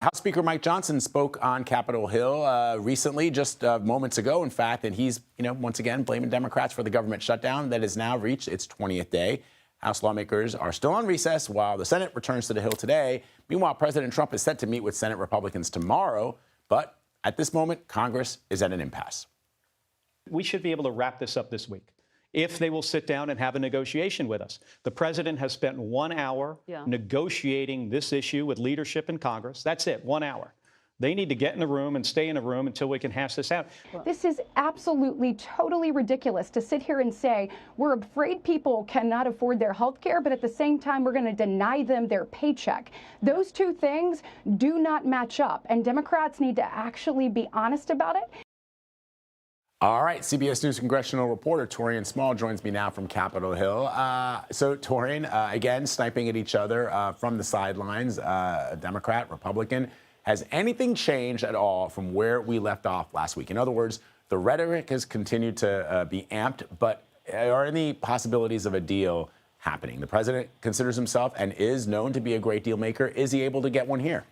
House Speaker Mike Johnson spoke on Capitol Hill recently, just moments ago, in fact, and he's, once again blaming Democrats for the government shutdown that has now reached its 20th day. House lawmakers are still on recess while the Senate returns to the Hill today. Meanwhile, President Trump is set to meet with Senate Republicans tomorrow, but at this moment, Congress is at an impasse. We should be able to wrap this up this week if they will sit down and have a negotiation with us. The president has spent 1 hour negotiating this issue with leadership in Congress. That's it, 1 hour. They need to get in the room and stay in the room until we can hash this out. This is absolutely, totally ridiculous to sit here and say we're afraid people cannot afford their health care, but at the same time, we're going to deny them their paycheck. Those two things do not match up, and Democrats need to actually be honest about it. All right, CBS News congressional reporter Taurean Small joins me now from Capitol Hill. So, Taurean, again, sniping at each other from the sidelines, Democrat, Republican. Has anything changed at all from where we left off last week? In other words, the rhetoric has continued to be amped, but are any possibilities of a deal happening? The president considers himself and is known to be a great deal maker. Is he able to get one here?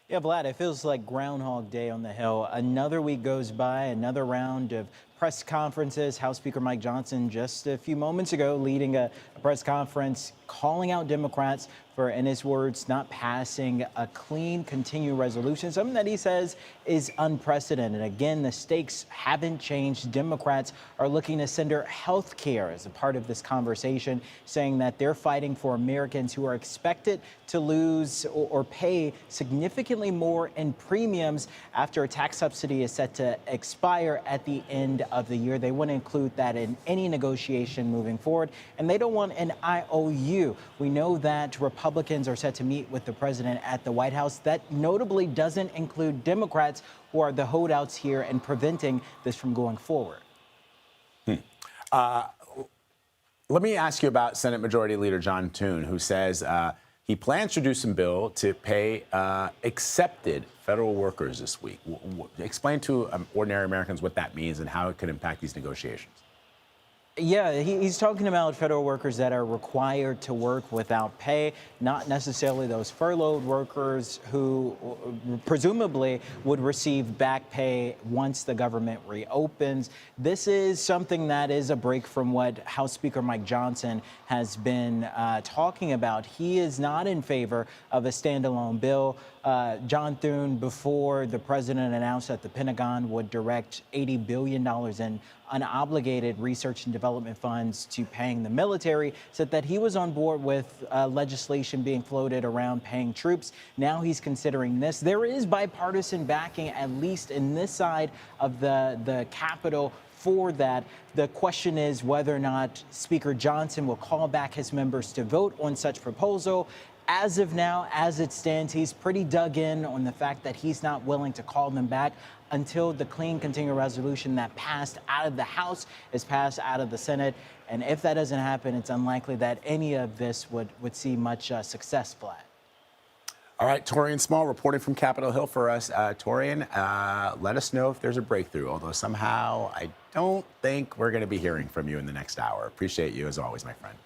Yeah, Vlad, it feels like Groundhog Day on the Hill. Another week goes by, another round of press conferences. House Speaker Mike Johnson just a few moments ago leading a press conference calling out Democrats for, in his words, not passing a clean continuing resolution, something that he says is unprecedented. Again, the stakes haven't changed. Democrats are looking to center health care as a part of this conversation, saying that they're fighting for Americans who are expected to lose or pay significantly more in premiums after a tax subsidy is set to expire at the end of the year. They want to include that in any negotiation moving forward, and they don't want an IOU. We know that Republicans are set to meet with the president at the White House. That notably doesn't include Democrats, who are the holdouts here and preventing this from going forward. Let me ask you about Senate Majority Leader John Thune, who says he plans to introduce a bill to pay accepted federal workers this week. Explain to ordinary Americans what that means and how it could impact these negotiations. Yeah, he's talking about federal workers that are required to work without pay, not necessarily those furloughed workers who presumably would receive back pay once the government reopens. This is something that is a break from what House Speaker Mike Johnson has been talking about. He is not in favor of a standalone bill. John Thune, before the president announced that the Pentagon would direct $80 billion in unobligated research and development funds to paying the military, said that he was on board with legislation being floated around paying troops. Now he's considering this. There is bipartisan backing, at least in this side of the Capitol, for that. The question is whether or not Speaker Johnson will call back his members to vote on such proposal. As of now, as it stands, he's pretty dug in on the fact that he's not willing to call them back until the clean continuing resolution that passed out of the House is passed out of the Senate. And if that doesn't happen, it's unlikely that any of this would see much success, Vlad. All right, Taurean Small reporting from Capitol Hill for us. Taurean, let us know if there's a breakthrough, although somehow I don't think we're going to be hearing from you in the next hour. Appreciate you as always, my friend.